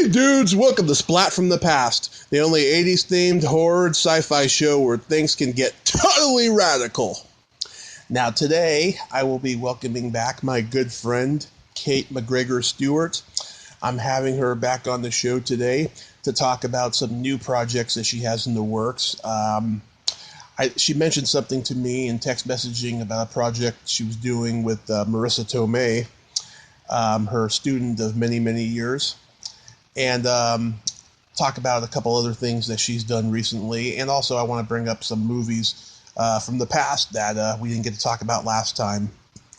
Hey dudes, welcome to Splat from the Past, the only 80s themed horror and sci-fi show where things can get totally radical. Now today, I will be welcoming back my good friend, Kate McGregor Stewart. I'm having her back on the show today to talk about some new projects that she has in the works. She mentioned something to me in text messaging about a project she was doing with Marisa Tomei, her student of many, many years. And talk about a couple other things that she's done recently. And also I want to bring up some movies from the past that we didn't get to talk about last time.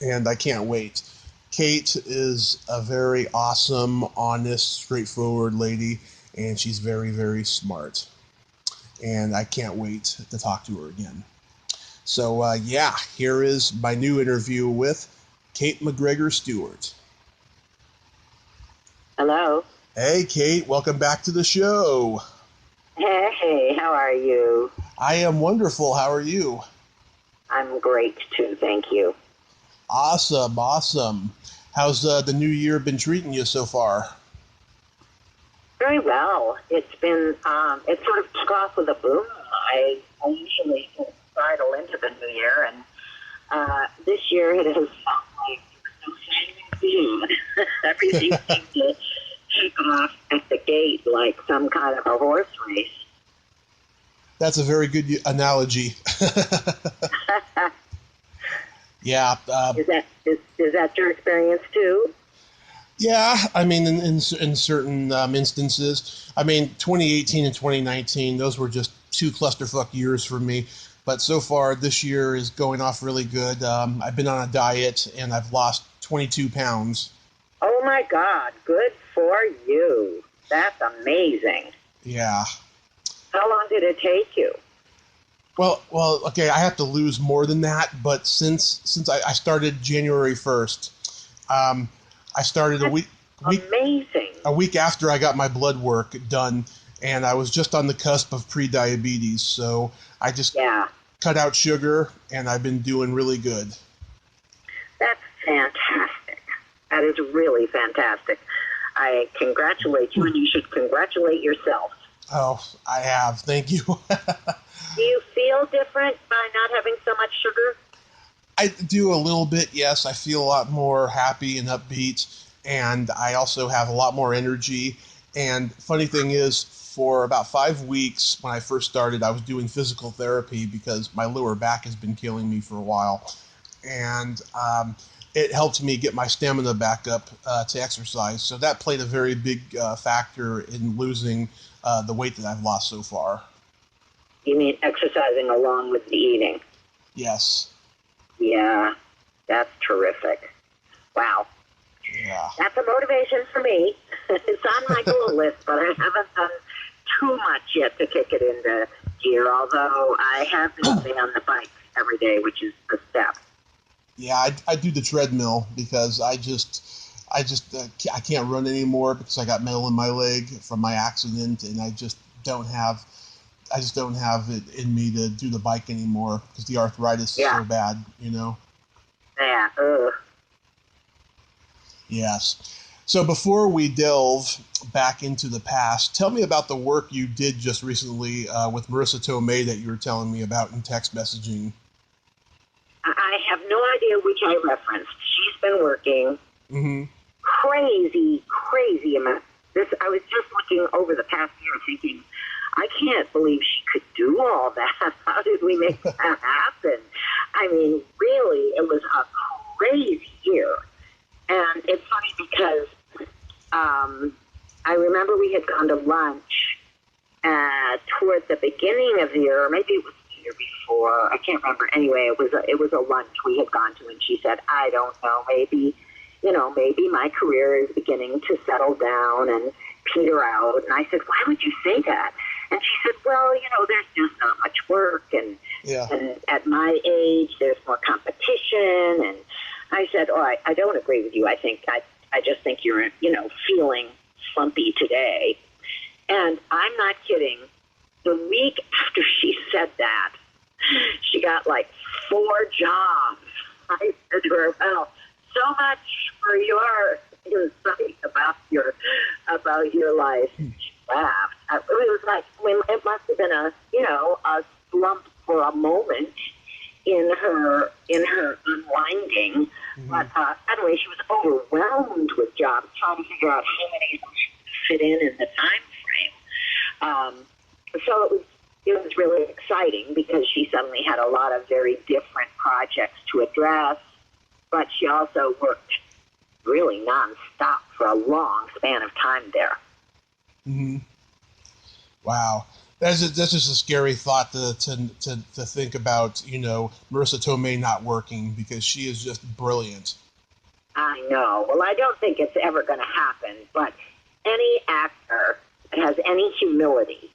And I can't wait. Kate is a very awesome, honest, straightforward lady, and she's very, very smart. And I can't wait to talk to her again. So, here is my new interview with Kate McGregor Stewart. Hello. Hey, Kate, welcome back to the show. Hey, how are you? I am wonderful. How are you? I'm great, too. Thank you. Awesome. How's the new year been treating you so far? Very well. It's been, it sort of took off with a boom. I usually sidle into the new year, and this year it has felt like no shining food. Everything seemed to take off at the gate like some kind of a horse race. That's a very good analogy. Yeah. Is that your experience too? Yeah, I mean, in certain instances. I mean, 2018 and 2019, those were just two clusterfuck years for me. But so far, this year is going off really good. I've been on a diet, and I've lost 22 pounds. Oh, my God. Good for you. That's amazing. Yeah. How long did it take you? Well, okay, I have to lose more than that, but since I started January 1st, I started a week after I got my blood work done, and I was just on the cusp of pre-diabetes, so I just cut out sugar, and I've been doing really good. That's fantastic. That is really fantastic. I congratulate you, and you should congratulate yourself. Oh, I have. Thank you. Do you feel different by not having so much sugar? I do a little bit, yes. I feel a lot more happy and upbeat, and I also have a lot more energy. And funny thing is, for about 5 weeks when I first started, I was doing physical therapy because my lower back has been killing me for a while. And it helped me get my stamina back up to exercise. So that played a very big factor in losing the weight that I've lost so far. You mean exercising along with the eating? Yes. Yeah, that's terrific. Wow. Yeah. That's a motivation for me. It's on my goal list, but I haven't done too much yet to kick it into gear, although I have been staying on the bike every day, which is a step. Yeah, I do the treadmill because I can't run anymore because I got metal in my leg from my accident, and I just don't have it in me to do the bike anymore because the arthritis is so bad, you know? Yeah. Yes. So before we delve back into the past, tell me about the work you did just recently with Marisa Tomei that you were telling me about in text messaging. I have no idea which I referenced. She's been working crazy amount. I was just looking over the past year thinking, I can't believe she could do all that. How did we make that happen? I mean, really, it was a crazy year. And it's funny because I remember we had gone to lunch toward the beginning of the year, or maybe it was the year before. I can't remember. Anyway, it was a lunch we had gone to, and she said, I don't know, maybe my career is beginning to settle down and peter out. And I said, why would you say that? And she said, well, there's just not much work, and at my age, there's more competition. And I said, I don't agree with you. I just think you're, feeling slumpy today. And I'm not kidding. The week after she said that, she got like 4 jobs. I said to her, well, so much for your insight about your about your life. She laughed. It was like, it must have been a slump for a moment in her unwinding, but suddenly she was overwhelmed with jobs, trying to figure out how many of them she could fit in the time frame. So it was really exciting because she suddenly had a lot of very different projects to address, but she also worked really nonstop for a long span of time there. Mm-hmm. Wow. That's just a scary thought to think about, Marisa Tomei not working, because she is just brilliant. I know. Well, I don't think it's ever going to happen, but any actor that has any humility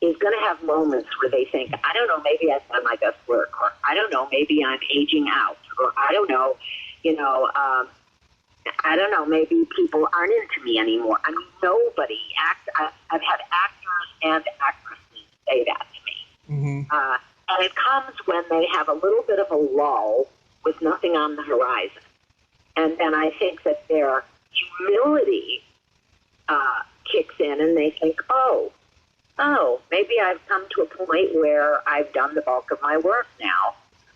is going to have moments where they think, I don't know, maybe I've done my best work, or I don't know, maybe I'm aging out, or I don't know, I don't know, maybe people aren't into me anymore. I mean, nobody I've had actors and actresses say that to me. Mm-hmm. And it comes when they have a little bit of a lull with nothing on the horizon. And then I think that their humility kicks in, and they think, oh, maybe I've come to a point where I've done the bulk of my work now.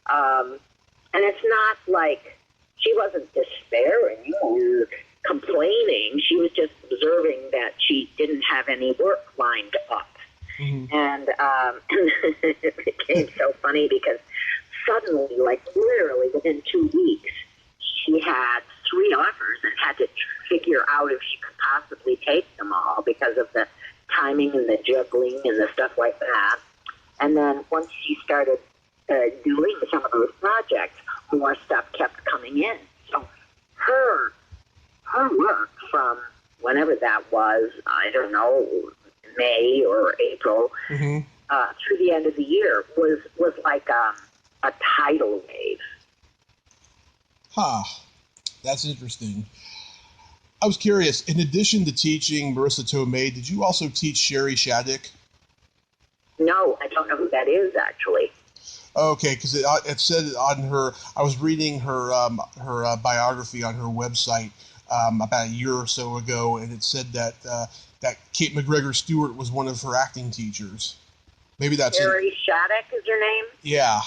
And it's not like she wasn't despairing or complaining. She was just observing that she didn't have any work lined up. Mm-hmm. And it became so funny because suddenly, like literally within 2 weeks, she had 3 offers and had to figure out if she could possibly take them all because of the timing and the juggling and the stuff like that. And then once she started doing some of those projects, more stuff kept coming in. So her work from whenever that was, I don't know, May or April, mm-hmm. Through the end of the year was like a tidal wave. Huh. That's interesting. I was curious, in addition to teaching Marisa Tomei, did you also teach Sherry Shattuck? No, I don't know who that is, actually. Okay, because it said on her, I was reading her biography on her website about a year or so ago, and it said that Kate McGregor Stewart was one of her acting teachers. Maybe that's Sherry Shattuck is her name? Yeah.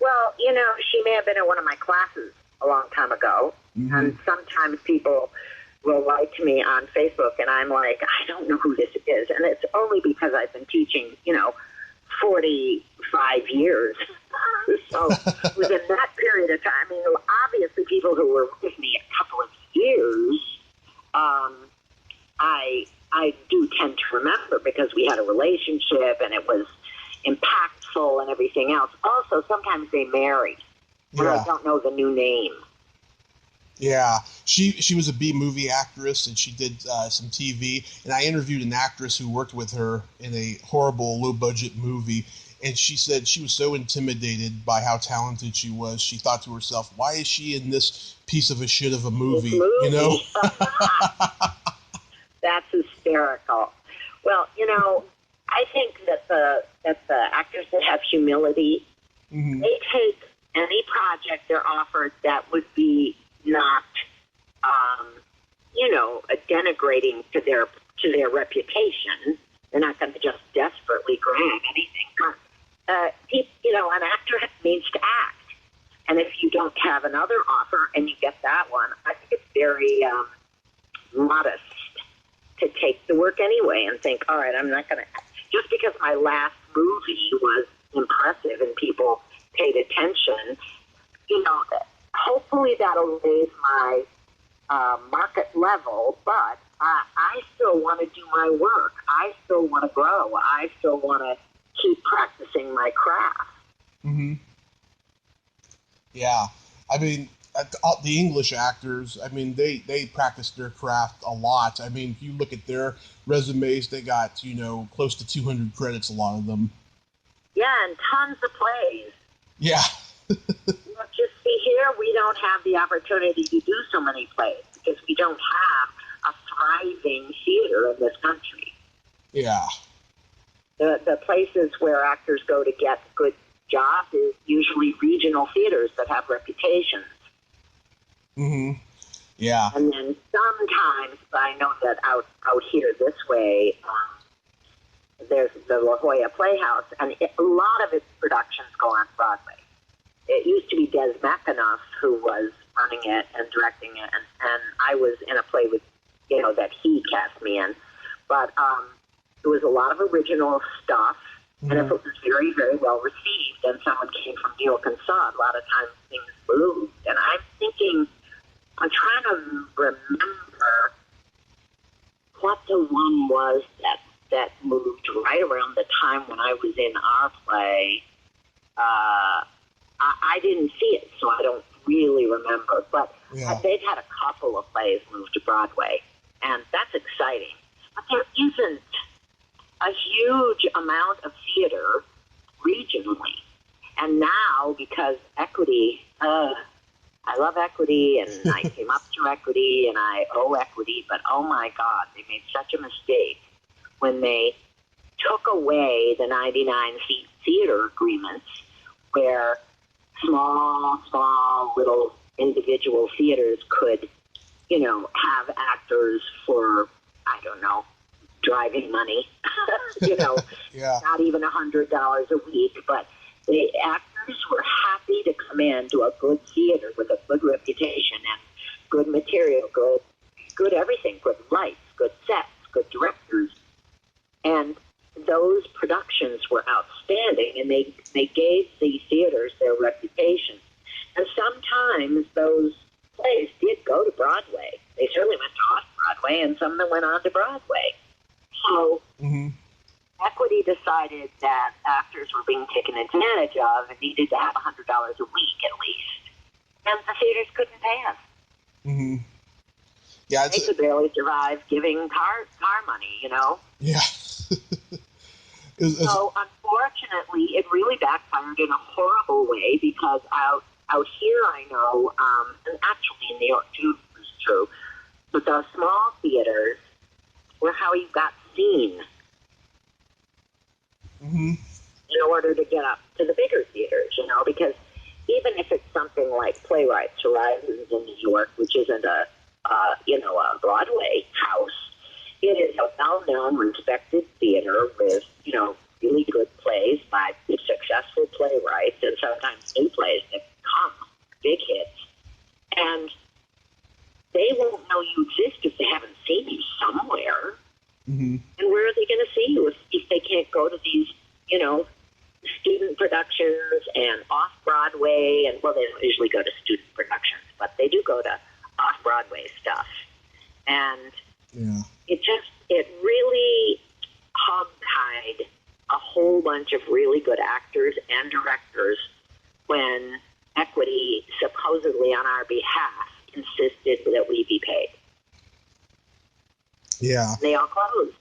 Well, she may have been in one of my classes a long time ago, mm-hmm. and sometimes people will write to me on Facebook, and I'm like, I don't know who this is, and it's only because I've been teaching, 45 years. So within that period of time, I mean, obviously people who were with me a couple of years, I do tend to remember because we had a relationship and it was impactful and everything else. Also, sometimes they married, but I don't know the new name. Yeah, she was a B-movie actress, and she did some TV. And I interviewed an actress who worked with her in a horrible, low-budget movie, and she said she was so intimidated by how talented she was. She thought to herself, "Why is she in this piece of a shit of a movie?" That's hysterical. Well, I think that the actors that have humility, mm-hmm. they take any project they're offered that would be not, denigrating to their reputation. They're not going to just desperately grab anything. But, an actor needs to act. And if you don't have another offer and you get that one, I think it's very modest to take the work anyway and think, all right, I'm not going to, just because my last movie was impressive and people paid attention, hopefully that'll raise my market level, but I still want to do my work. I still want to grow. I still want to keep practicing my craft. Mm-hmm. Yeah. I mean, the English actors, I mean, they practice their craft a lot. I mean, if you look at their resumes, they got, close to 200 credits, a lot of them. Yeah, and tons of plays. Yeah. Look, just see here, we don't have the opportunity to do so many plays because we don't have a thriving theater in this country. Yeah. The places where actors go to get good jobs is usually regional theaters that have reputations. Mm-hmm. Yeah. And then sometimes, I know that out here this way, there's the La Jolla Playhouse, and a lot of its productions go on Broadway. It used to be Des McAnuff who was running it and directing it, and I was in a play with, that he cast me in. But it was a lot of original stuff, and if it was very, very well received, and someone came from New York and saw it, a lot of times things moved. And I'm trying to remember what the one was that moved right around the time when I was in our play. I didn't see it, so I don't really remember. But they've had a couple of plays move to Broadway, and that's exciting. But there isn't a huge amount of theater regionally. And now, because equity, I love equity, and I came up through equity, and I owe equity, but oh my God, they made such a mistake when they took away the 99-seat theater agreements where small little individual theaters could, have actors for, I don't know, driving money, not even $100 a week, but the actors were happy to come in to a good theater with a good reputation and good material, good everything, good lights, good sets, good directors. And those productions were outstanding, and they gave the theaters their reputation. And sometimes those plays did go to Broadway. They certainly went to off-Broadway, and some of them went on to Broadway. So Equity decided that actors were being taken advantage of and needed to have $100 a week at least. And the theaters couldn't pay us. Mm-hmm. Yeah, they could barely survive giving car money, Yeah. So unfortunately, it really backfired in a horrible way because out here I know, and actually in New York too is true, but the small theaters were how you got seen in order to get up to the bigger theaters, because even if it's something like Playwrights Horizons in New York, which isn't a Broadway house, it is a well-known, respected theater with, really good plays by successful playwrights and sometimes new plays that become big hits. And they won't know you exist if they haven't seen you somewhere. Mm-hmm. And where are they going to see you if they can't go to these, student productions and off-Broadway? And, well, they don't usually go to student productions, but they do go to off-Broadway stuff. And it really hog-tied a whole bunch of really good actors and directors when Equity, supposedly on our behalf, insisted that we be paid. Yeah. They all closed.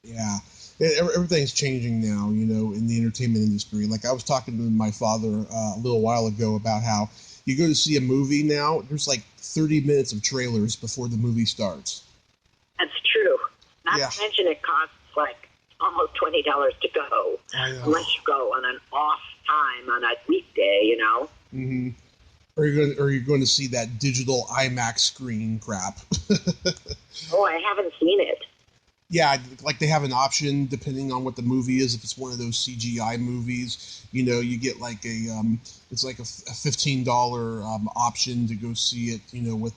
Yeah. Everything's changing now, in the entertainment industry. Like, I was talking to my father a little while ago about how you go to see a movie now, there's like 30 minutes of trailers before the movie starts. That's true. Not to mention it costs like almost $20 to go, unless you go on an off time on a weekday, Mm-hmm. Or you're going to see that digital IMAX screen crap. Oh, I haven't seen it. Yeah, like they have an option depending on what the movie is. If it's one of those CGI movies, you get like it's like a $15 option to go see it, with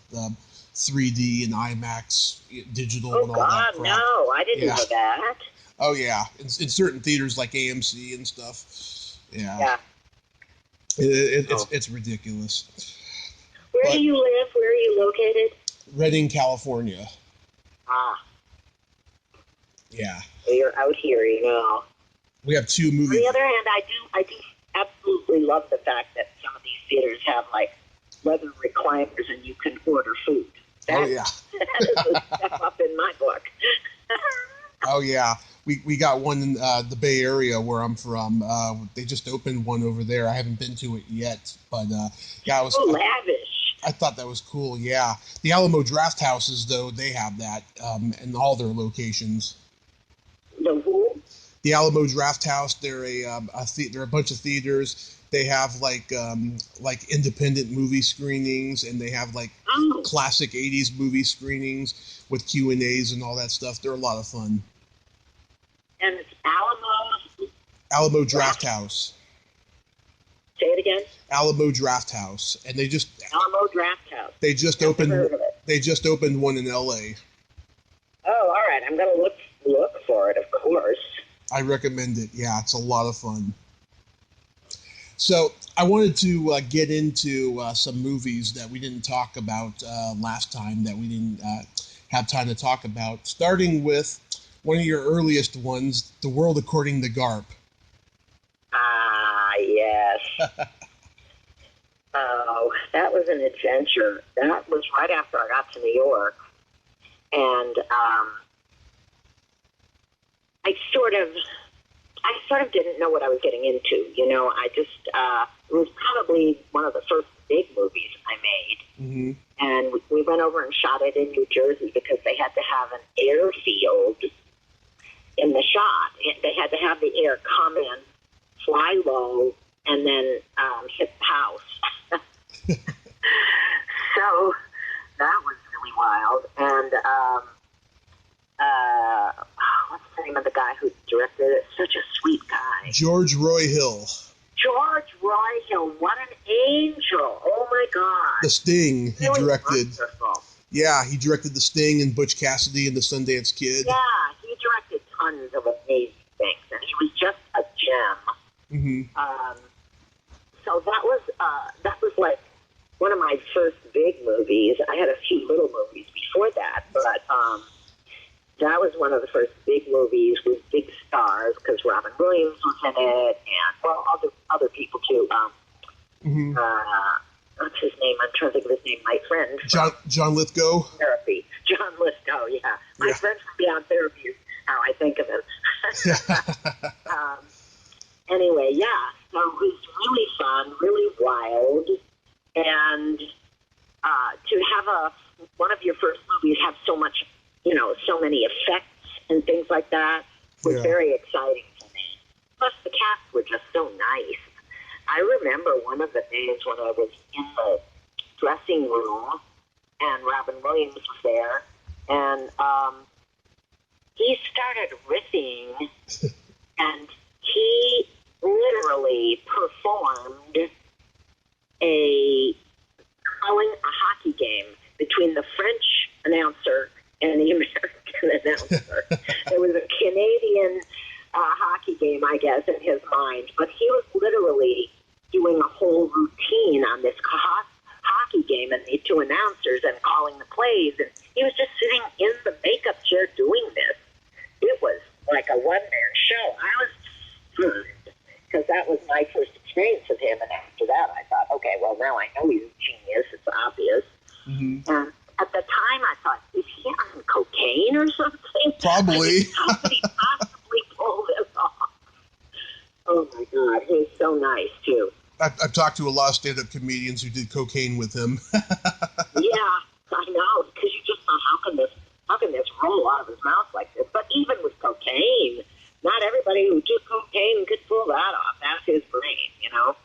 3D and IMAX digital and all that crap. Oh, God, no, I didn't know that. Oh, yeah, in certain theaters like AMC and stuff. Yeah. It's ridiculous. Where do you live? Where are you located? Redding, California. Ah. Yeah. So you're out here, We have two movies. On the other hand, I do absolutely love the fact that some of these theaters have like leather recliners and you can order food. That is a step up in my book. Oh yeah, we got one in the Bay Area where I'm from. They just opened one over there. I haven't been to it yet, but it was lavish. I thought that was cool. Yeah, the Alamo Draft Houses though, they have that in all their locations. The who? The Alamo Draft House. They're a bunch of theaters. they have like independent movie screenings, and they have like classic 80s movie screenings with Q&As and all that stuff. They're a lot of fun. And it's Alamo Draft House. Say it again. Alamo Draft House, and Alamo Draft House. They just opened one in L.A. Oh, all right. I'm gonna look for it, of course. I recommend it. Yeah, it's a lot of fun. So I wanted to get into some movies that we didn't talk about last time, that we didn't have time to talk about, starting with one of your earliest ones, The World According to Garp. Ah, yes. Oh, that was an adventure. That was right after I got to New York. And I sort of didn't know what I was getting into. You know, it was probably one of the first big movies I made. Mm-hmm. And we went over and shot it in New Jersey because they had to have an airfield in the shot. They had to have the air come in, fly low, and then hit the house. So that was really wild. And what's the name of the guy who directed it? Such a sweet guy. George Roy Hill. George Roy Hill. What an angel. Oh, my God. The Sting he really directed. Wonderful. Yeah, he directed The Sting and Butch Cassidy and the Sundance Kid. Yeah, he directed tons of amazing things, and he was just a gem. Mm-hmm. So that was like one of my first big movies. I had a few little movies before that, but that was one of the first big movies with big stars, because Robin Williams was in it, and, well, other people too. What's his name? I'm trying to think of his name. My friend. John Lithgow? Therapy. John Lithgow, yeah. My friend from Beyond Therapy is how I think of him. Anyway, yeah. So it was really fun, really wild, and to have one of your first movies have so much, so many effects and things like that was very exciting for me. Plus, the cast were just so nice. I remember one of the days when I was in the dressing room and Robin Williams was there, and he started riffing, and he literally performed calling a hockey game between the French announcer and the American announcer. There was a Canadian hockey game, I guess, in his mind, but he was literally doing a whole routine on this hockey game, and the two announcers, and calling the plays, and he was just sitting in the makeup chair doing this. It was like a one-man show. I was stunned, because that was my first experience with him, and after that I thought, okay, well, now I know he's a genius, it's obvious. Mm-hmm. And at the time I thought, is he on cocaine or something? Probably. How could he possibly pull this off? Oh my God, he's so nice too. I've talked to a lot of stand-up comedians who did cocaine with him. Yeah, I know, because you just thought, how can this roll out of his mouth like this? But even with cocaine, not everybody who took cocaine could pull that off. That's his brain,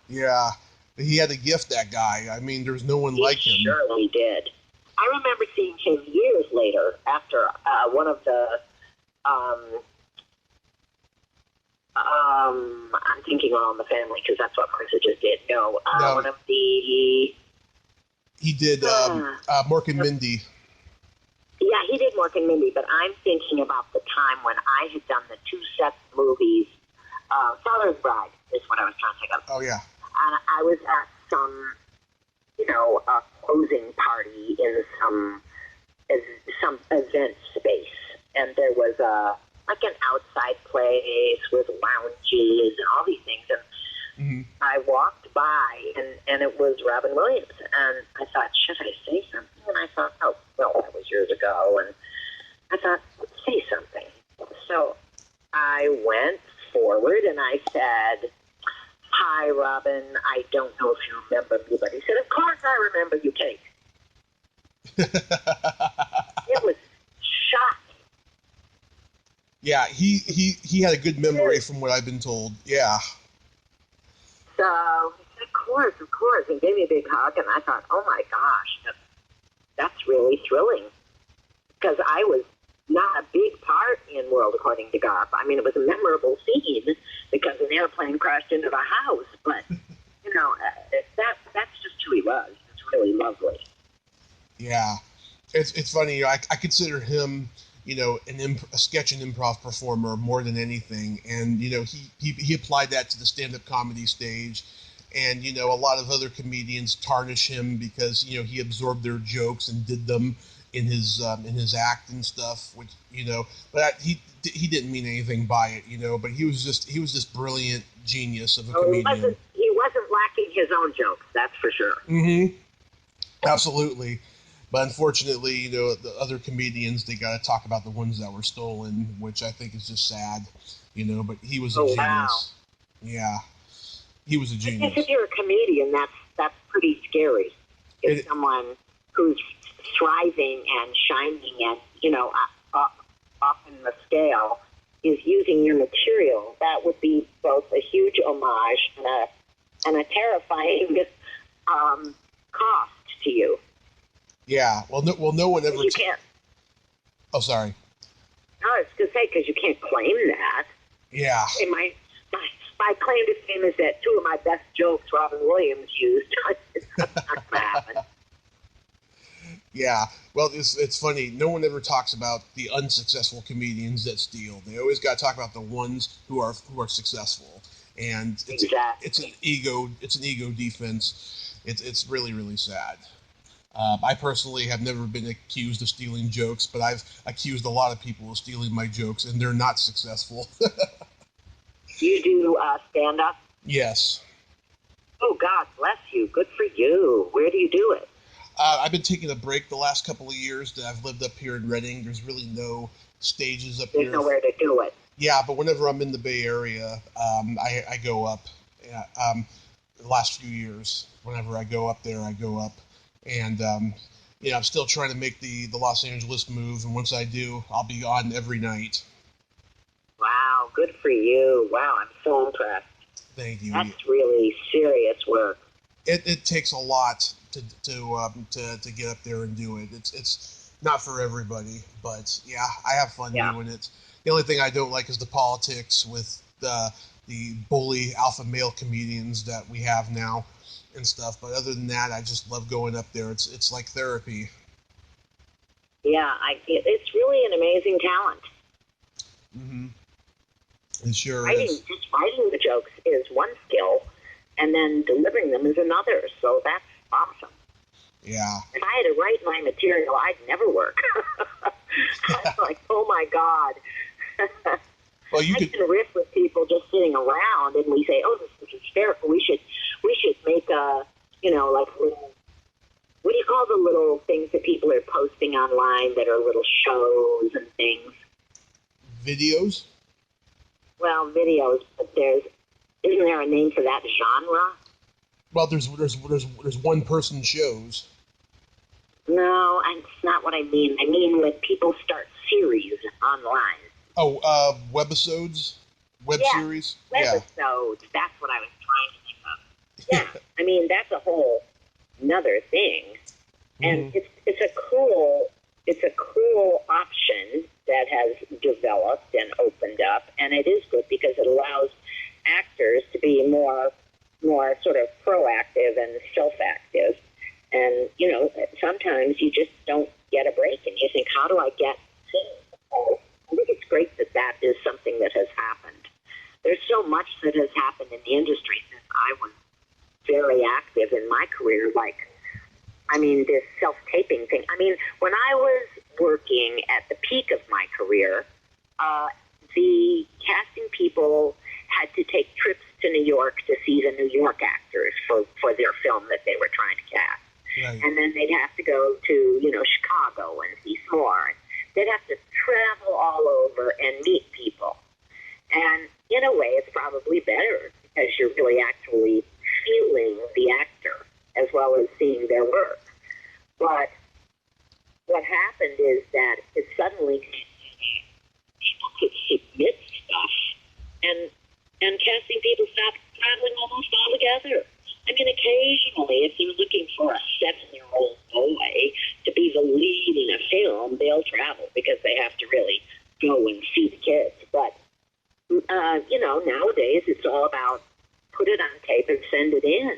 Yeah, he had a gift, that guy. I mean, there's no one like him. He surely did. I remember seeing him years later after one of the, I'm thinking All in the Family, because that's what Marisa just did. No, one of the... He did Mork and Mindy. Yeah, he did Mork and Mindy, but I'm thinking about the time when I had done the two set movies. Father's Bride is what I was trying to think of. Oh, yeah. And I was at some, a closing party in some event space, and there was like an outside place with lounges and all these things, and I walked by, and it was Robin Williams, and I thought, should I say something? And I thought, oh, well, that was years ago, and I thought, say something. So I went forward, and I said, hi, Robin, I don't know if you remember me, but he said, of course I remember you, Kate. It was shocking. Yeah, he had a good memory from what I've been told. Yeah. So of course, and gave me a big hug, and I thought, oh my gosh, that's really thrilling, because I was not a big part in World According to Garp. I mean, it was a memorable scene because an airplane crashed into the house, but, you know, that's just who he was. It's really lovely. Yeah. It's funny, you know, I consider him, you know, a sketch and improv performer more than anything, and, you know, he applied that to the stand-up comedy stage, and, you know, a lot of other comedians tarnish him because, you know, he absorbed their jokes and did them in his act and stuff, which, you know, but he didn't mean anything by it, you know, but he was this brilliant genius of a comedian. He wasn't lacking his own jokes, that's for sure. Mm-hmm. Absolutely. But unfortunately, you know, the other comedians, they got to talk about the ones that were stolen, which I think is just sad, you know, but he was a genius. Wow. Yeah. He was a genius. I guess if you're a comedian, that's pretty scary. If someone who's thriving and shining and, you know, up in the scale is using your material, that would be both a huge homage and a terrifying cost to you. Yeah. Well, no one ever. You can't. Oh, sorry. No, I was going to say, because you can't claim that. Yeah. Hey, my claim to fame is that two of my best jokes Robin Williams used. It's not going to happen. Yeah, well, it's funny. No one ever talks about the unsuccessful comedians that steal. They always got to talk about the ones who are successful, and it's an ego defense. It's really, really sad. I personally have never been accused of stealing jokes, but I've accused a lot of people of stealing my jokes, and they're not successful. You do stand up? Yes. Oh, God bless you. Good for you. Where do you do it? I've been taking a break the last couple of years that I've lived up here in Reading. There's really no stages up here. There's nowhere to do it. Yeah, but whenever I'm in the Bay Area, I go up. Yeah, the last few years, whenever I go up there, I go up. And, you know, I'm still trying to make the Los Angeles move. And once I do, I'll be on every night. Wow, good for you. Wow, I'm so impressed. Thank you. That's really serious work. It takes a lot to get up there and do it. It's not for everybody, but yeah, I have fun doing it. The only thing I don't like is the politics with the bully alpha male comedians that we have now and stuff. But other than that, I just love going up there. It's like therapy. Yeah, it's really an amazing talent. Mm-hmm. It sure is. Just writing the jokes is one skill, and then delivering them is another. So that's awesome. Yeah. If I had to write my material, I'd never work. I'm like, oh my God. Well, I can riff with people just sitting around, and we say, oh, this is hysterical. We should make a, you know, like little, what do you call the little things that people are posting online that are little shows and things? Videos? Well, videos, but isn't there a name for that genre? Well, there's one person shows. No, that's not what I mean. I mean when people start series online. Oh, webisodes? Series? Webisodes. Yeah. That's what I was trying to think of. Yeah, I mean, that's a whole another thing. And it's a cool option that has developed and opened up, and it is good because it allows actors to be more sort of proactive and self-active. And, you know, sometimes you just don't get a break, and you think, how do I get seen? I think it's great that is something that has happened. There's so much that has happened in the industry since I was very active in my career, this self-taping thing. I mean, when I was working at the peak of my career, the casting people had to take trips to New York to see the New York actors for their film that they were trying to cast. Right. And then they'd have to go to, you know, Chicago and see some more. They'd have to travel all over and meet people. And in a way, it's probably better because you're really actually feeling the actor as well as seeing their work. But what happened is that it suddenly people could submit stuff, and casting people stopped traveling almost altogether. I mean, a because they have to really go and see the kids. But, nowadays it's all about put it on tape and send it in.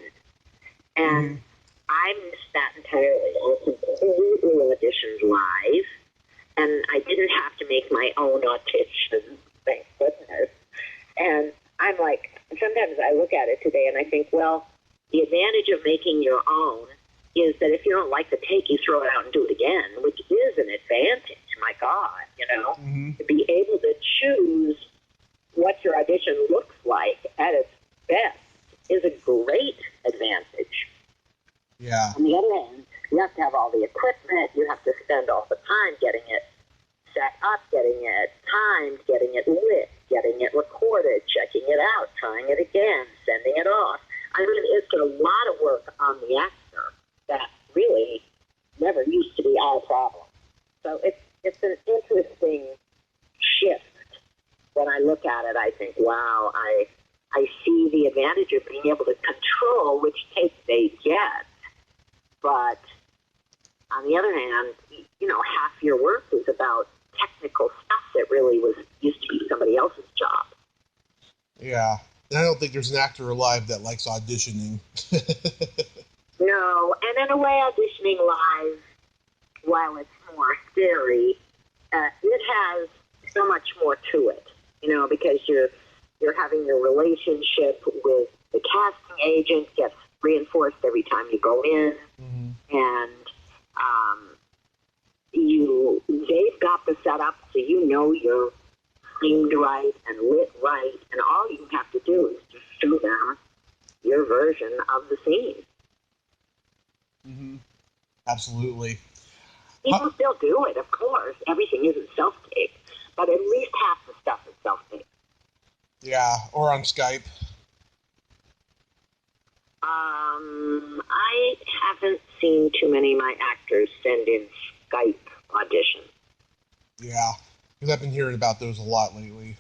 And I missed that entirely. I completely auditioned live, and I didn't have to make my own audition, thank goodness. And I'm like, sometimes I look at it today and I think, well, the advantage of making your own is that if you don't like the take, you throw it out and do it again, which is an advantage, my God, to be able to choose what your audition looks like at its best is a great advantage. Yeah. On the other hand, you have to have all the equipment, you have to spend all the time getting it set up, getting it timed, getting it lit, getting it recorded, checking it out, trying it again, sending it off. I mean, it's a lot of work on the actor that really never used to be our problem. So it's an interesting shift. When I look at it, I think, wow, I see the advantage of being able to control which take they get. But on the other hand, half your work is about technical stuff that really used to be somebody else's job. Yeah. And I don't think there's an actor alive that likes auditioning. No, and in a way, auditioning live, while it's more scary, it has so much more to it, because you're having your relationship with the casting agent gets reinforced every time you go in, and they've got the setup, so you're framed right and lit right, and all you have to do is just show them your version of the scene. Absolutely. People still do it, of course. Everything isn't self-tape, but at least half the stuff is self-tape. Yeah, or on Skype. I haven't seen too many of my actors send in Skype auditions. Yeah, because I've been hearing about those a lot lately.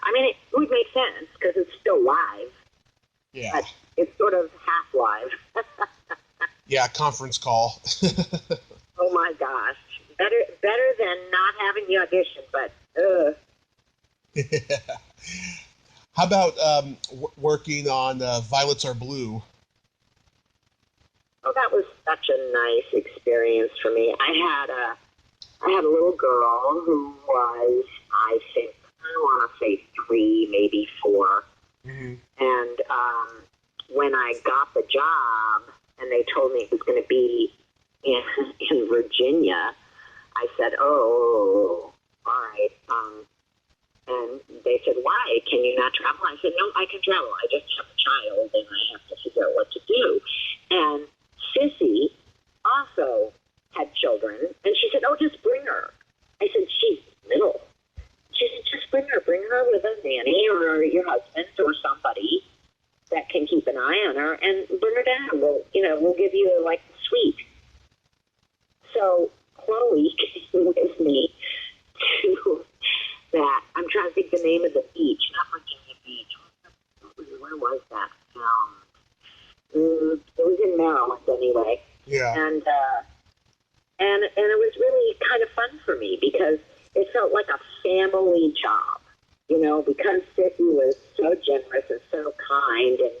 I mean, it would make sense because it's still live. Yeah. But it's sort of half live. Yeah, conference call. Oh my gosh. Better than not having the audition, but Yeah. How about working on Violets Are Blue? Oh, that was such a nice experience for me. I had a little girl who was, I think, I want to say 3, maybe 4. And when I got the job and they told me it was going to be in Virginia, I said, oh, all right. And they said, why? Can you not travel? I said, no, I can travel. I just have a child and I have to figure out what to do. And Sissy also had children, and she said, oh, just bring her. I said, she's little. She said, just bring her with a nanny or your husband or somebody that can keep an eye on her and bring her down. We'll give you like a suite. So Chloe came with me to that. I'm trying to think the name of the beach, not Virginia Beach. Where was that film? It was in Maryland anyway. Yeah. And it was really kind of fun for me because it felt like a family job, because Sissy was so generous and so kind and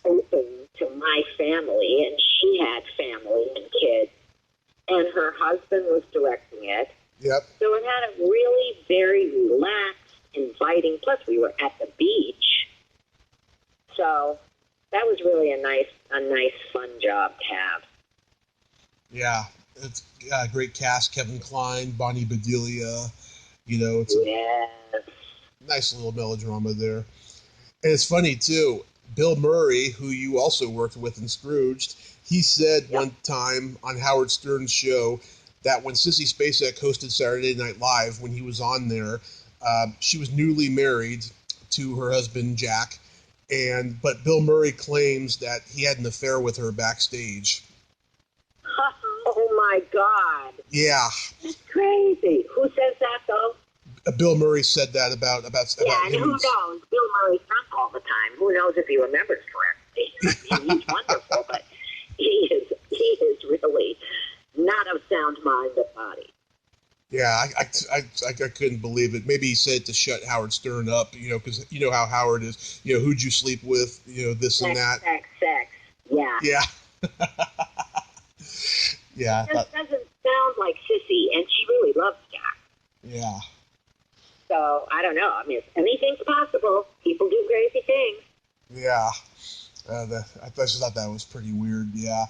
open to my family, and she had family and kids, and her husband was directing it. Yep. So it had a really very relaxed, inviting, plus we were at the beach. So that was really a nice, fun job to have. Yeah, it's a great cast. Kevin Kline, Bonnie Bedelia. It's a nice little melodrama there. And it's funny, too. Bill Murray, who you also worked with in Scrooged, he said one time on Howard Stern's show that when Sissy Spacek hosted Saturday Night Live, when he was on there, she was newly married to her husband, Jack, but Bill Murray claims that he had an affair with her backstage. Oh, my God. Yeah. That's crazy. Who says that, though? Bill Murray said that about and him. Who knows? Bill Murray's drunk all the time. Who knows if he remembers correctly? I mean, he's wonderful, but he is really not of sound mind body. Yeah, I couldn't believe it. Maybe he said to shut Howard Stern up, because you know how Howard is. Who'd you sleep with? This and that. Sex. Yeah. Yeah. Yeah. It just doesn't sound like Sissy, and she really loves Jack. Yeah. So, I don't know. I mean, anything's possible. People do crazy things. Yeah. I just thought that was pretty weird, yeah.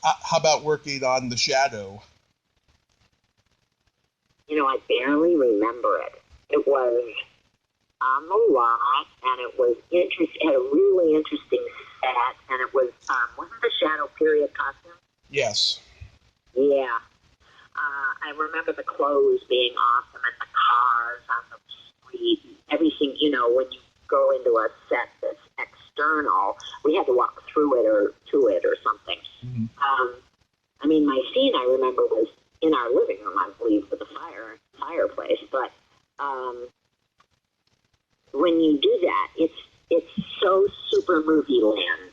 How about working on The Shadow? I barely remember it. It was on the lot, and it was had a really interesting set, and it was, wasn't The Shadow period costume? Yes. Yeah. I remember the clothes being awesome and the cars on the street, everything, when you go into a set that's external, we had to walk through it or to it or something. Mm-hmm. I mean, my scene, I remember, was in our living room, I believe, with the fireplace, but when you do that, it's so super movie land,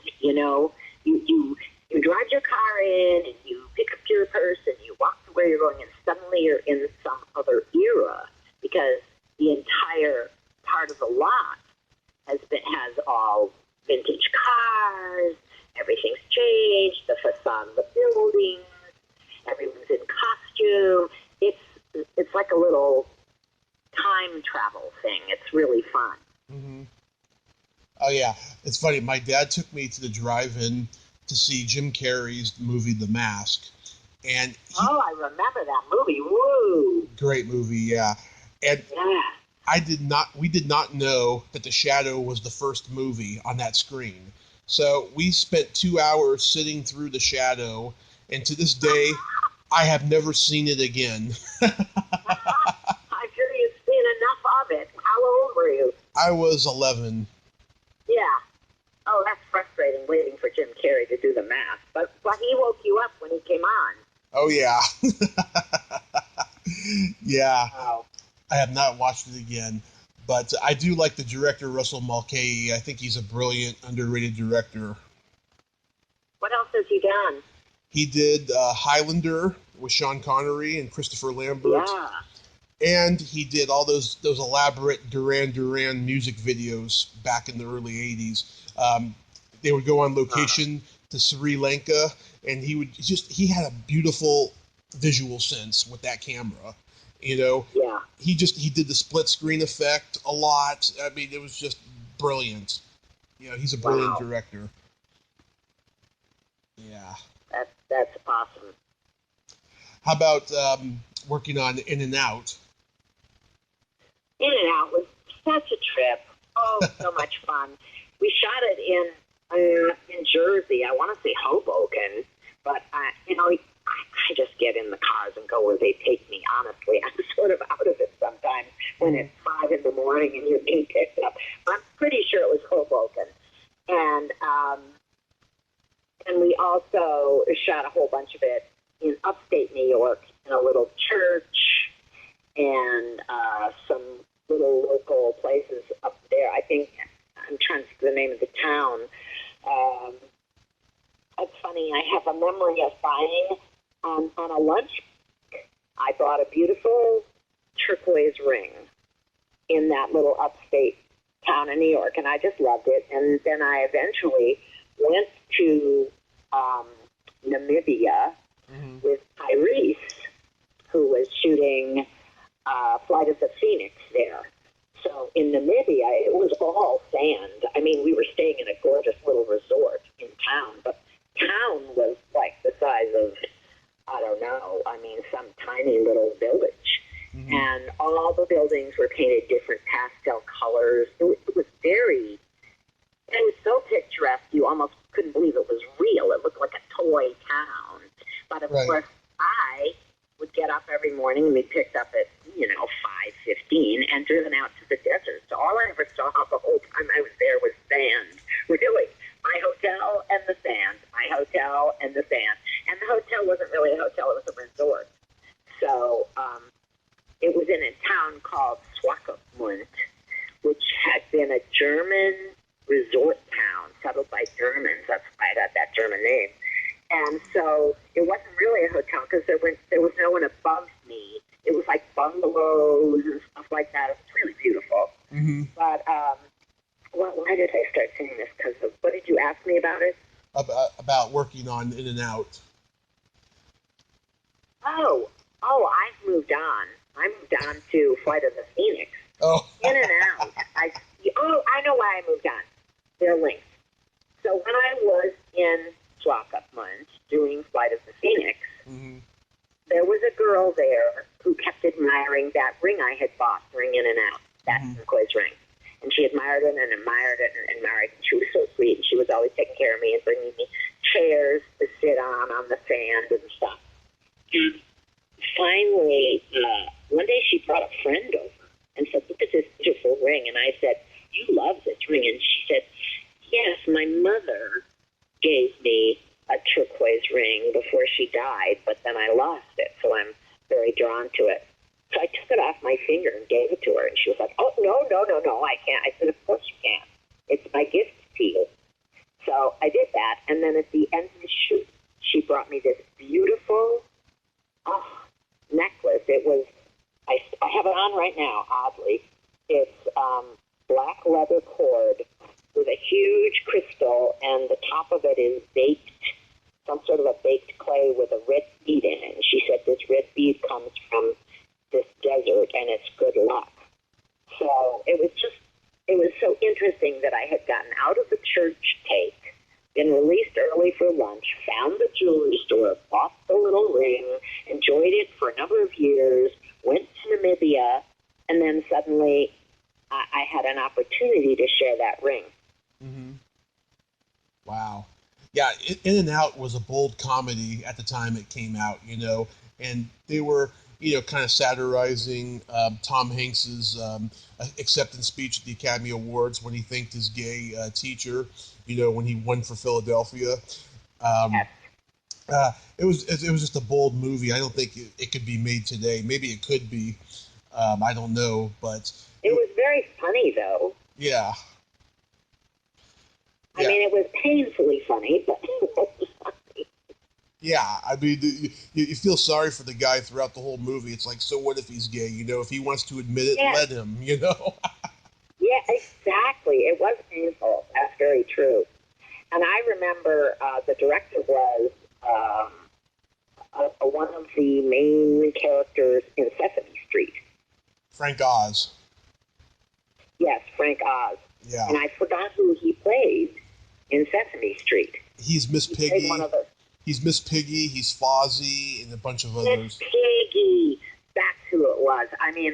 You drive your car in, and you pick up your purse, and you walk to where you're going, and suddenly you're in some other era, because the entire part of the lot has all vintage cars, everything's changed, the facade of the buildings, everyone's in costume. It's like a little time travel thing. It's really fun. Mm-hmm. Oh, yeah. It's funny. My dad took me to the drive-in to see Jim Carrey's movie The Mask. And I remember that movie. Woo! Great movie, yeah. And yeah. we did not know that The Shadow was the first movie on that screen. So we spent 2 hours sitting through The Shadow, and to this day, I have never seen it again. I'm sure you've seen enough of it. How old were you? I was 11. Yeah. Oh, that's frustrating, waiting for Jim Carrey to do The Mask. But he woke you up when he came on. Oh, yeah. Yeah. Wow. I have not watched it again. But I do like the director, Russell Mulcahy. I think he's a brilliant, underrated director. What else has he done? He did Highlander with Sean Connery and Christopher Lambert. Yeah. And he did all those elaborate Duran Duran music videos back in the early 80s. They would go on location to Sri Lanka, and he had a beautiful visual sense with that camera. Yeah. He did the split screen effect a lot. I mean, it was just brilliant. He's a brilliant director. Yeah. That's awesome. How about working on In and Out? In and Out was such a trip. Oh, so much fun. We shot it in Jersey. I want to say Hoboken, but I just get in the cars and go where they take me. Honestly, I'm sort of out of it sometimes when it's 5 a.m. and you're being picked up. I'm pretty sure it was Hoboken, and we also shot a whole bunch of it in upstate New York in a little church and some little local places up there. I think I'm trying to think of the name of the town. It's funny. I have a memory of buying on a lunch. I bought a beautiful turquoise ring in that little upstate town in New York, and I just loved it. And then I eventually went to Namibia with Tyrese, who was shooting Flight of the Phoenix there. So in Namibia, it was all sand. I mean, we were staying in a gorgeous little resort in town, but town was like the size of, I don't know, some tiny little village. Mm-hmm. And all the buildings were painted different pastel colors. It was so picturesque, you almost couldn't believe it was real. It looked like a toy town. But of course, I would get up every morning and be picked up at, 5:15 and driven out to the desert. So all I ever saw the whole time I was there was sand. Really, my hotel and the sand. My hotel and the sand. And the hotel wasn't really a hotel, it was a resort. So it was in a town called Swakopmund, which had been a German resort town settled by Germans. That's why I got that German name. And so it wasn't really a hotel because there was no one above me. It was like bungalows and stuff like that. It was really beautiful. Mm-hmm. But why did I start saying this? Because what did you ask me about it? About working on In and Out. Oh, I've moved on. I moved on to Flight of the Phoenix. Oh. In and Out. I know why I moved on. They're linked. So when I was in Swap-Up Month doing Flight of the Phoenix, Mm-hmm. there was a girl there who kept admiring that ring I had bought during In and Out, that turquoise ring. And she admired it and admired it and admired it. And she was so sweet. And she was always taking care of me and bringing me chairs to sit on the sand and stuff. And finally, one day she brought a friend over and said, look at this beautiful ring. And I said, you love this ring. And she said, yes, my mother gave me a turquoise ring before she died, but then I lost it, so I'm very drawn to it. So I took it off my finger and gave it to her, and she was like, oh, no, I can't. I said, of course you can. It's my gift to you. So I did that, and then at the end of the shoot, she brought me this beautiful necklace. It was, I have it on right now, oddly. It's black leather cord with a huge crystal, and the top of it is baked, some sort of a baked clay with a red bead in it. And she said this red bead comes from this desert, and it's good luck. So it was so interesting that I had gotten out of the church take, been released early for lunch, found the jewelry store, bought the little ring, enjoyed it for a number of years, went to Namibia, and then suddenly I had an opportunity to share that ring. Mm-hmm. Wow. Yeah, In and Out was a bold comedy at the time it came out, and they were, kind of satirizing Tom Hanks's acceptance speech at the Academy Awards when he thanked his gay teacher, when he won for Philadelphia. It was just a bold movie. I don't think it could be made today. Maybe it could be. I don't know, but it was very funny, though. Yeah. I mean, it was painfully funny, but it was funny. Yeah, I mean, you feel sorry for the guy throughout the whole movie. It's like, so what if he's gay? If he wants to admit it, let him, Yeah, exactly. It was painful. That's very true. And I remember the director was one of the main characters in Sesame Street. Frank Oz. Yes, Frank Oz. Yeah. And I forgot who he played in Sesame Street. He's Miss Piggy. He's Miss Piggy. He's Fozzie and a bunch of others. Miss Piggy. That's who it was. I mean,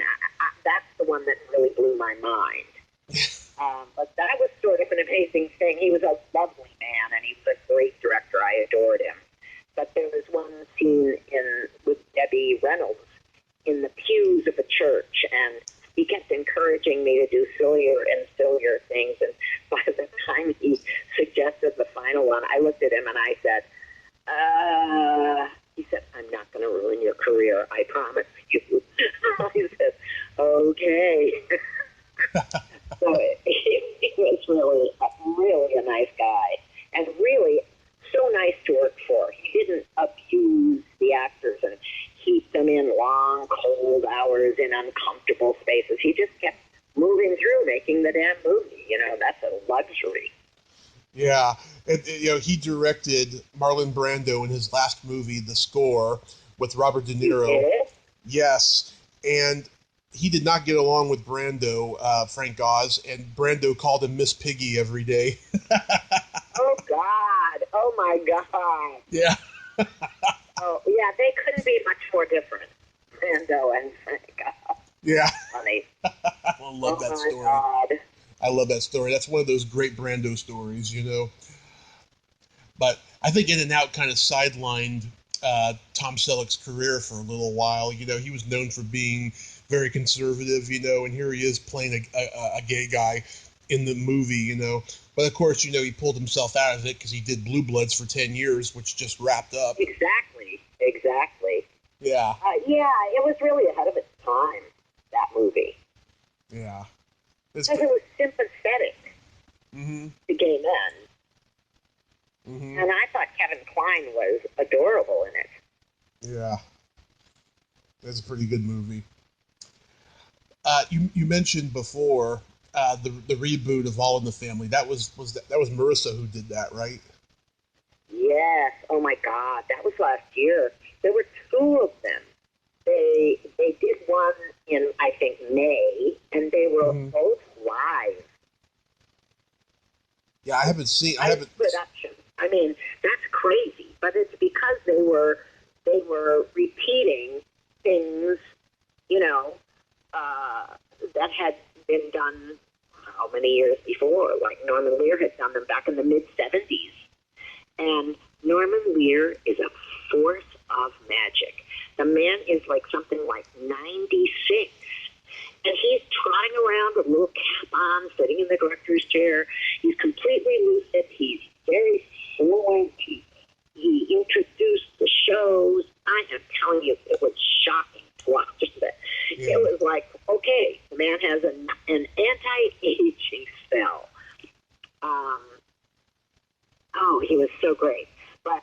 that's the one that really blew my mind. But that was sort of an amazing thing. He was a lovely man, and he was a great director. I adored him. But there was one scene with Debbie Reynolds in the pews of a church, and he kept encouraging me to do sillier and sillier things. And by the time he suggested the final one, I looked at him and I said, he said, I'm not going to ruin your career, I promise you. I said, okay. So he was really a nice guy, and really so nice to work for. He didn't abuse the actors and keep them in long, cold hours in uncomfortable spaces. He just kept moving through, making the damn movie. That's a luxury. Yeah. And, he directed Marlon Brando in his last movie, The Score, with Robert De Niro. He did? Yes. And he did not get along with Brando, Frank Oz, and Brando called him Miss Piggy every day. Oh, God. Oh, my God. Yeah. Oh, yeah, they couldn't be much more different, Brando and Frank Oz. Yeah. Funny. I love that story. God. I love that story. That's one of those great Brando stories, But I think In and Out kind of sidelined Tom Selleck's career for a little while. He was known for being very conservative, and here he is playing a gay guy in the movie, But of course, he pulled himself out of it because he did Blue Bloods for 10 years, which just wrapped up. Exactly. Yeah. Yeah, it was really ahead of its time, that movie. Yeah. Because it was sympathetic to gay men. Mm-hmm. And I thought Kevin Kline was adorable in it. Yeah, that's a pretty good movie. You mentioned before the reboot of All in the Family. That was Marisa who did that, right? Yes. Oh my God, that was last year. There were two of them. They did one in, I think, May, and they were both live. Yeah, I haven't seen. Production. I mean, that's crazy, but it's because they were repeating things, you know, that had been done how many years before? Like Norman Lear had done them back in the mid-'70s. And Norman Lear is a force of magic. The man is like something like 96. And he's trotting around with a little cap on, sitting in the director's chair. He's completely lucid. He's very fluent. He introduced the shows. I am telling you, it was shocking to watch it. It was like, okay, the man has an anti-aging spell. He was so great. But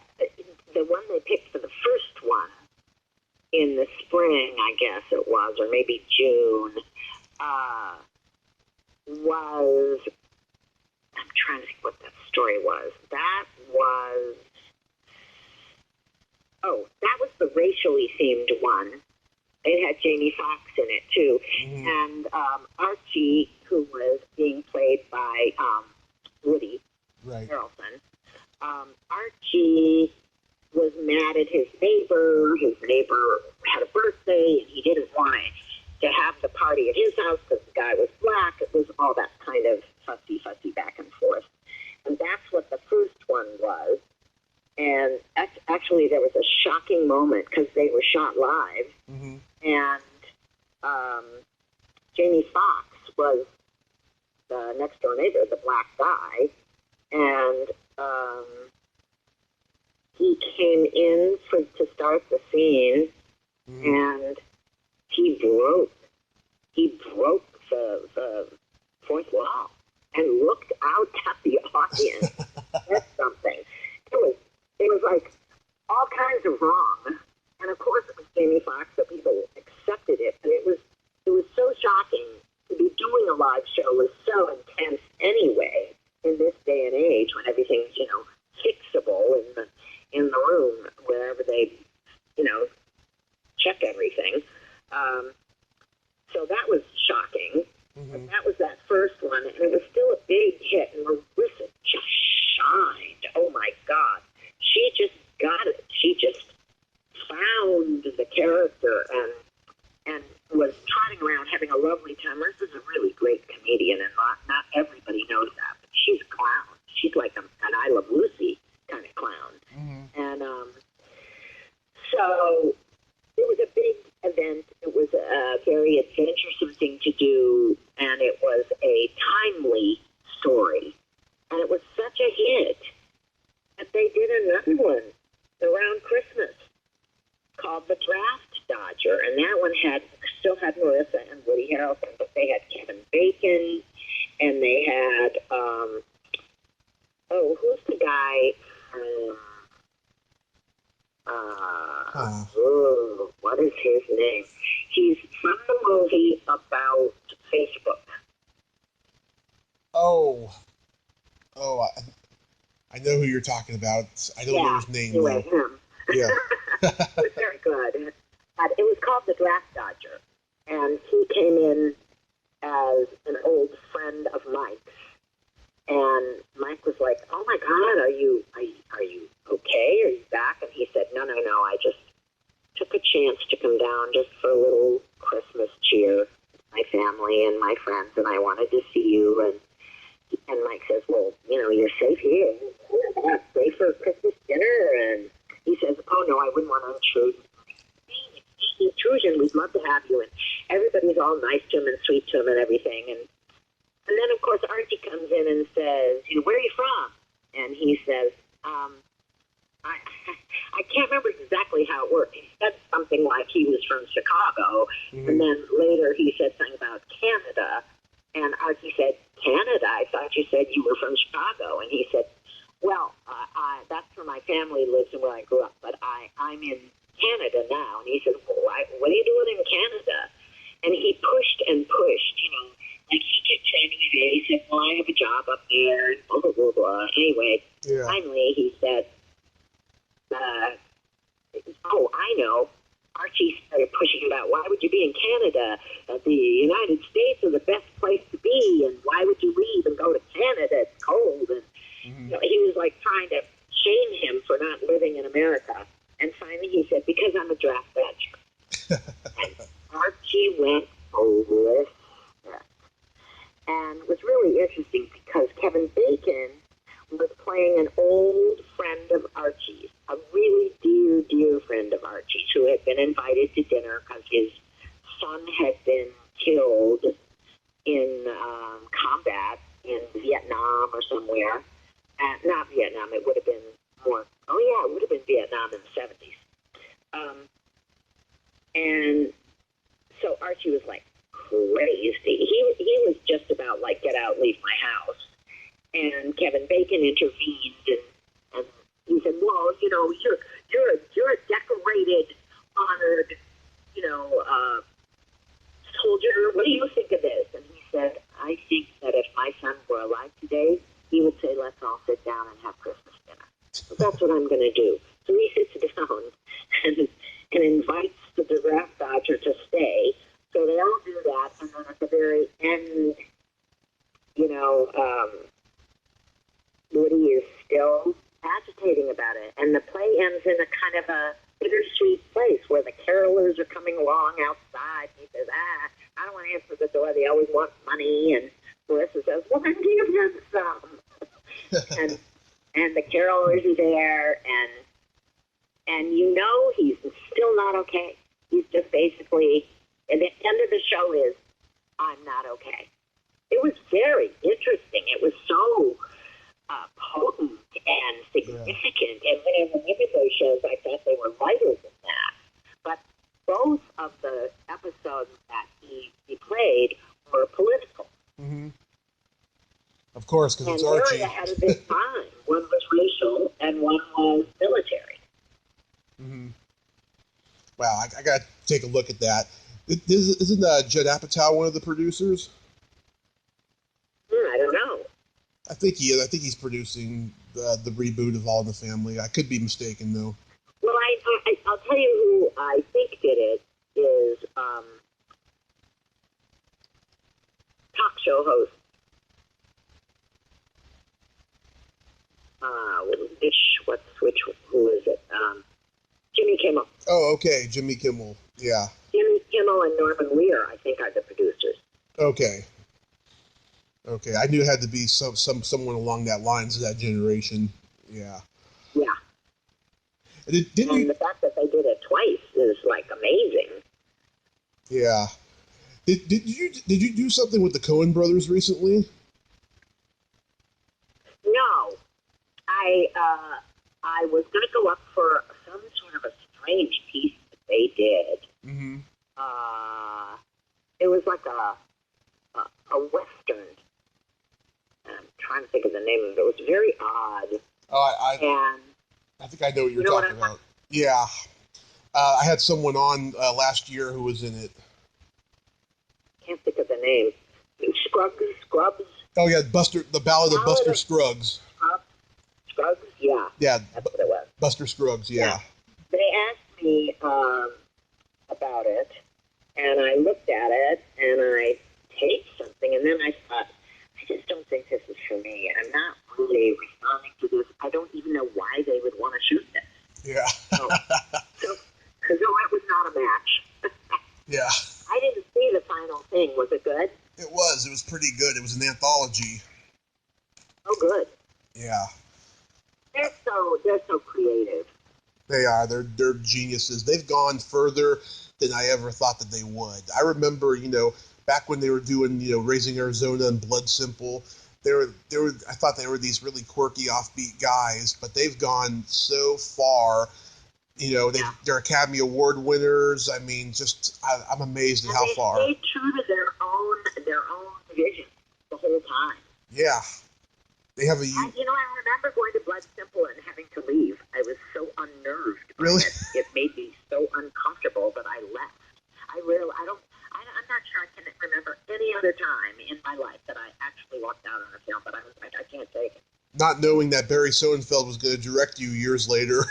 the one they picked for the first one in the spring, I guess it was, or maybe June, was, I'm trying to think what that story was. That was the racially themed one. It had Jamie Foxx in it, too. Mm-hmm. And Archie, who was being played by Woody Harrelson, Archie was mad at his neighbor. His neighbor had a birthday, and he didn't want to have the party at his house because the guy was black. It was all that kind of fussy back and forth. And that's what the first one was. And actually, there was a shocking moment because they were shot live. Mm-hmm. And Jamie Foxx was the next-door neighbor, the black guy. And he came in to start the scene, and he broke the fourth wall and looked out at the audience. That's something. It was like all kinds of wrong, and of course it was Jamie Foxx, so people accepted it. But it was so shocking to be doing a live show. Was so intense anyway in this day and age when everything's fixable in the room wherever they check everything. So that was shocking. Mm-hmm. But that was that first one, and it was still a big hit. And Marisa just shined. Oh my God. She just got it. She just found the character and was trotting around having a lovely time. Marisa's a really great comedian, and not everybody knows that, but she's a clown. She's like an I Love Lucy kind of clown. Mm-hmm. And so it was a big event. It was a very adventuresome thing to do, and it was a timely story. And it was such a hit that they did another one around Christmas called The Draft Dodger, and that one still had Marisa and Woody Harrelson, but they had Kevin Bacon, and they had who's the guy? What is his name? He's from the movie about Facebook. I know who you're talking about. I don't know his name. Anyway, him. Yeah. It was very good. But it was called The Draft Dodger. And he came in as an old friend of Mike's. And Mike was like, "Oh my God, are you okay? Are you back?" And he said, No, I just took a chance to come down just for a little Christmas cheer, my family and my friends, and I wanted to see you. And Mike says, "Well, you're safe here. You're safe for Christmas dinner." And he says, "Oh no, I wouldn't want to intrude. Intrusion, we'd love to have you." And everybody's all nice to him and sweet to him and everything. And then, of course, Archie comes in and says, "Where are you from?" And he says, I can't remember exactly how it worked. He said something like he was from Chicago, and then later he said something about Canada. And Archie said, "Canada? I thought you said you were from Chicago." And he said, Well, that's where my family lives and where I grew up, but I'm in Canada now. And he said, well, what are you doing in Canada? And he pushed and pushed, like he kept trying to get in. He said, well, I have a job up there, and blah, blah, blah, blah. Anyway, Finally he said, oh, I know. Archie started pushing about, why would you be in Canada? The United States are the best place to be, and why would you leave and go to Canada? It's cold. And he was like trying to shame him for not living in America. And finally he said, because I'm a draft veteran. And Archie went over and it was really interesting because Kevin Bacon was playing an old friend of Archie's, a really dear, dear friend of Archie's, who had been invited to dinner because his son had been killed in combat in Vietnam or somewhere. Not Vietnam, it would have been more, it would have been Vietnam in the 70s. And so Archie was like crazy. He was just about like, get out, leave my house. And Kevin Bacon intervened, and he said, well, you're a decorated, honored, soldier. What do you think of this? And he said, I think that if my son were alive today, he would say, let's all sit down and have Christmas dinner. So that's what I'm going to do. So he sits down and invites the draft dodger to stay. So they all do that, and then at the very end, Woody is still agitating about it. And the play ends in a kind of a bittersweet place where the carolers are coming along outside. He says, I don't want to answer the door. They always want money. And Marisa says, well, then give them some. and the carolers are there, and he's still not okay. He's just basically, and the end of the show is, I'm not okay. It was very interesting. It was so potent and significant. And when I look at those shows, I thought they were lighter than that. But both of the episodes that he played were political. Mm-hmm. Of course, because it's Archie. And very ahead of his time. One was racial and one was military. Mm-hmm. Wow, I got to take a look at that. Isn't Judd Apatow one of the producers? I don't know. I think he is. I think he's producing the reboot of All in the Family. I could be mistaken, though. Well, I'll tell you who I think did it is talk show host. Who is it? Jimmy Kimmel. Oh, okay, Jimmy Kimmel. Yeah. Jimmy Kimmel and Norman Lear, I think, are the producers. Okay, I knew it had to be someone along that lines of that generation. Yeah. Yeah. And the fact that they did it twice is like amazing. Yeah. Did you do something with the Coen brothers recently? No. I was going to go up for some sort of a strange piece that they did. Mm-hmm. It was like a Western. I'm trying to think of the name of it. It was very odd. Oh, I think I know what you're talking about. Yeah. I had someone on last year who was in it. Can't think of the name. Scrubs? Oh, yeah, the Ballad of Buster Scruggs. Scruggs? Yeah. Yeah. That's what it was. Buster Scruggs, yeah. They asked me about it, and I looked at it, and I taped something, and then I thought, I just don't think this is for me. I'm not really responding to this. I don't even know why they would want to shoot this. Yeah. So it was not a match. Yeah. I didn't see the final thing. Was it good? It was. It was pretty good. It was an anthology. Oh, good. Yeah. They're so creative. They are. They're geniuses. They've gone further than I ever thought that they would. I remember, back when they were doing, Raising Arizona and Blood Simple, I thought they were these really quirky, offbeat guys, but they've gone so far. They're Academy Award winners. I mean, I'm amazed at how far. They stayed true to their own vision the whole time. Yeah. They have a I remember going to Blood Simple and having to leave. I was so unnerved by Really? it. It made me so uncomfortable that I left. I'm not sure I can remember any other time in my life that I actually walked out on a film, but I was like, I can't take it. not knowing that Barry Sonnenfeld was going to direct you years later.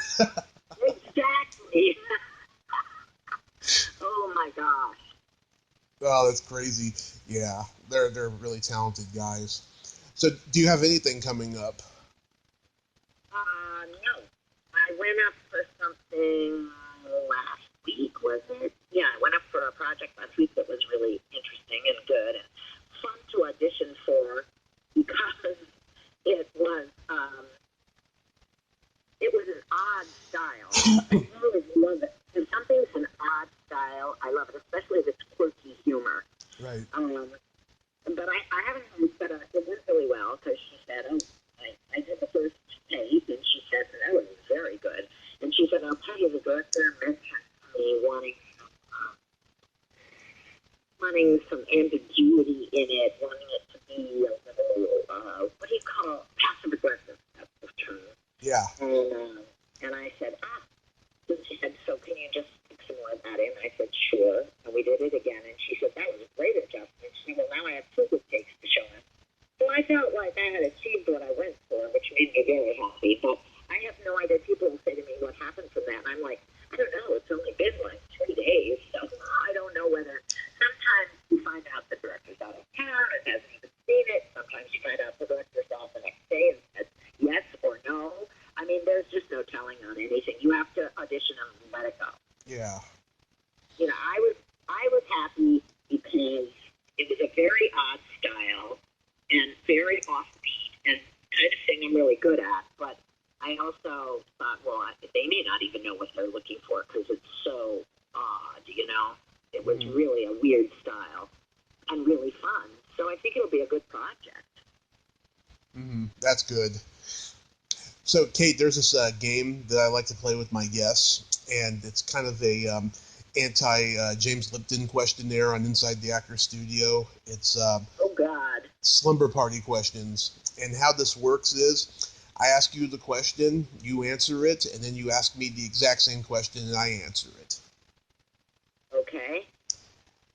Exactly. Oh my gosh. Oh, that's crazy. Yeah, they're really talented guys. So, do you have anything coming up? No. I went up for something last week, was it? Yeah, I went up for a project last week that was really interesting and good and fun to audition for because it was an odd style. I really love it. If something's an odd style, I love it, especially if it's quirky humor. Right. But I haven't heard, but it went really well because she said, I did the first tape, and she said that was very good. And she said, I'll tell you, the director mentioned me wanting some ambiguity in it, wanting it to be a little, what do you call it? Passive aggressive. That's the term. Yeah. And I said, and she said, so can you just stick some more of that in? I said, sure. And we did it again. And she said, that was a great adjustment. She said, well, now I have 2 good takes to show him. So I felt like I had achieved what I went for, which made me very happy. But I have no idea. People will say to me, what happened from that? And I'm like, I don't know. It's only been like 3 days. So I don't know whether sometimes you find out the director's out of town and hasn't even seen it. Sometimes you find out the director's off the next day and says yes or no. I mean, there's just no telling on anything. You have to audition and let it go. Yeah. I was happy because it was a very odd style and very offbeat and kind of thing I'm really good at. But I also thought, well, they may not even know what they're looking for because it's so odd, It was really a weird style and really fun. So I think it'll be a good project. That's good. So, Kate, there's this game that I like to play with my guests, and it's kind of a anti-James Lipton questionnaire on Inside the Actor Studio. It's oh, God. slumber party questions. And how this works is I ask you the question, you answer it, and then you ask me the exact same question, and I answer it. Okay.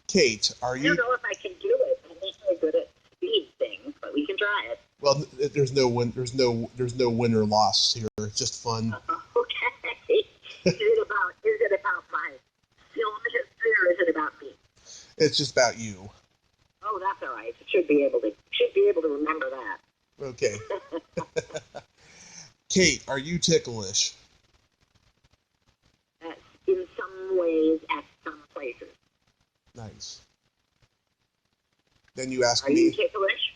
Kate, are you... I don't know if I can do it. I'm not really good at speed things, but we can try it. Well, there's no win or loss here. It's just fun. Okay. Is it about my film history or is it about me? It's just about you. Oh, that's all right. Should be able to remember that. Okay. Kate, are you ticklish? In some ways, at some places. Nice. Then you ask me. Are you ticklish?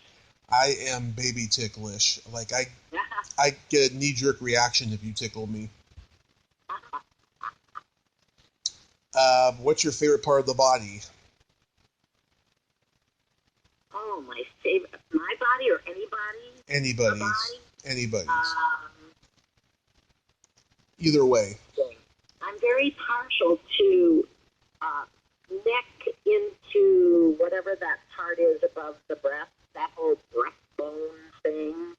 I am baby ticklish. Like I get a knee-jerk reaction if you tickle me. What's your favorite part of the body? Oh, my favorite. My body or anybody? Anybody's. Anybody's. Either way. I'm very partial to neck into whatever that part is above the breast, that whole breastbone thing.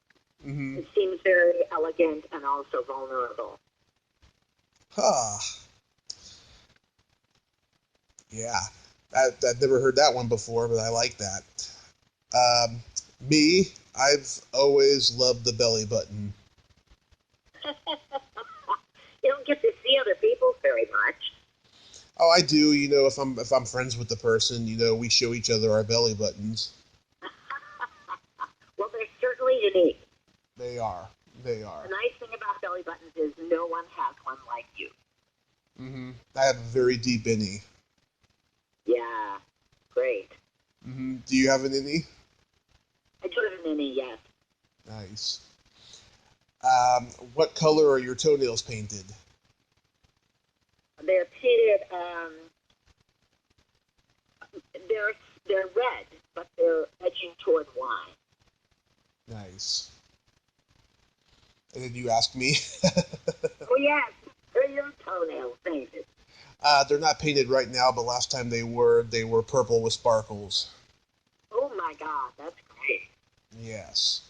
Mm-hmm. It seems very elegant and also vulnerable. Yeah. I've never heard that one before, but I like that. Me, I've always loved the belly button. You don't get to see other people very much. Oh, I do. If I'm friends with the person, we show each other our belly buttons. Well, they're certainly unique. They are. The nice thing about belly buttons is no one has one like you. Mm-hmm. I have a very deep innie. Yeah, great. Mm-hmm. Do you have an innie? I do have an innie, yes. Nice. What color are your toenails painted? They're painted, they're red, but they're edging toward wine. Nice. And then you ask me? Oh, yes. Are your toenails painted? They're not painted right now, but last time they were purple with sparkles. Oh, my God. That's great. Yes.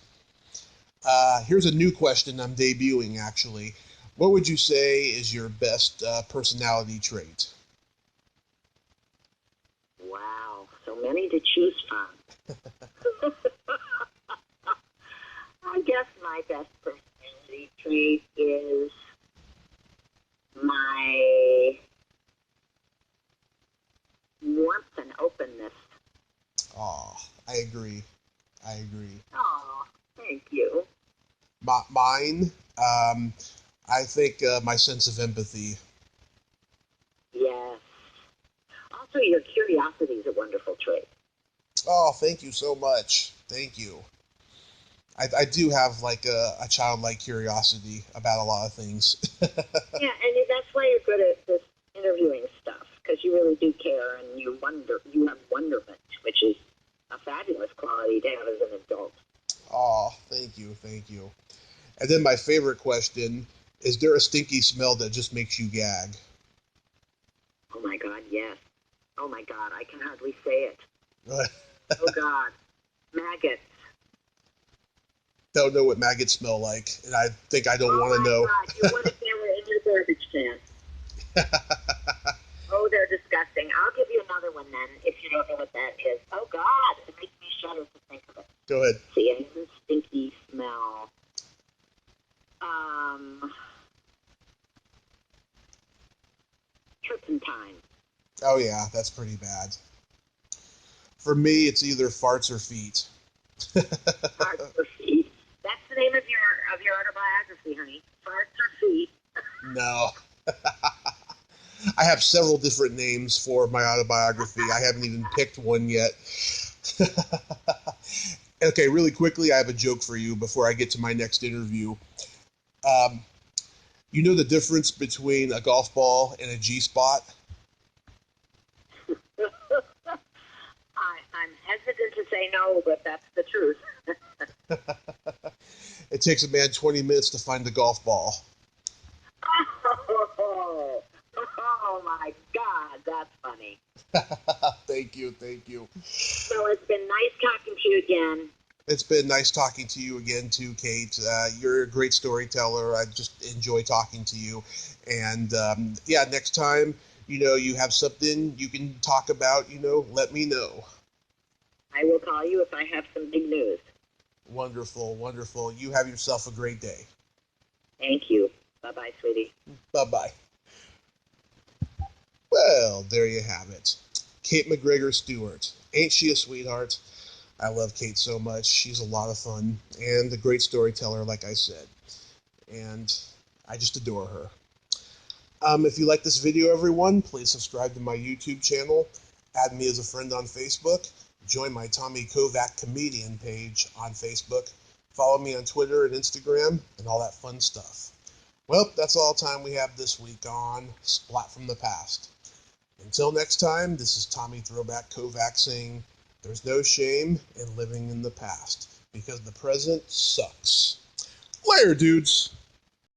Here's a new question I'm debuting, actually. What would you say is your best personality trait? Wow, so many to choose from. I guess my best personality trait is my warmth and openness. Oh, I agree. I agree. Oh, thank you. Mine, I think my sense of empathy. Yes. Also, your curiosity is a wonderful trait. Oh, thank you so much. Thank you. I do have like a childlike curiosity about a lot of things. Yeah, and that's why you're good at this interviewing stuff, because you really do care and you have wonderment, which is a fabulous quality to have as an adult. Oh, thank you, thank you. And then my favorite question, is there a stinky smell that just makes you gag? Oh my God, yes. Oh my God, I can hardly say it. Oh God, maggots. Don't know what maggots smell like, and I think I don't want to know. Oh my God, you would if they were in your garbage can. Oh, they're disgusting. I'll give you another one then, if you don't know what that is. Oh God, it makes me shudder to think of it. Go ahead. See, it is a stinky smell. Turpentine. Oh yeah, that's pretty bad. For me, it's either farts or feet. Farts or feet. That's the name of your autobiography, honey. Farts or feet. No. I have several different names for my autobiography. I haven't even picked one yet. Okay, really quickly, I have a joke for you before I get to my next interview. You know the difference between a golf ball and a G-spot? I'm hesitant to say no, but that's the truth. It takes a man 20 minutes to find the golf ball. Oh my God, that's funny. Thank you, thank you. So it's been nice talking to you again. It's been nice talking to you again, too, Kate. You're a great storyteller. I just enjoy talking to you. And, yeah, next time, you have something you can talk about, let me know. I will call you if I have some big news. Wonderful, wonderful. You have yourself a great day. Thank you. Bye-bye, sweetie. Bye-bye. Well, there you have it. Kate McGregor Stewart. Ain't she a sweetheart? I love Kate so much. She's a lot of fun and a great storyteller, like I said. And I just adore her. If you like this video, everyone, please subscribe to my YouTube channel, add me as a friend on Facebook, join my Tommy Kovac comedian page on Facebook, follow me on Twitter and Instagram, and all that fun stuff. Well, that's all the time we have this week on Splat from the Past. Until next time, this is Tommy Throwback Kovac saying, there's no shame in living in the past, because the present sucks. Later, dudes!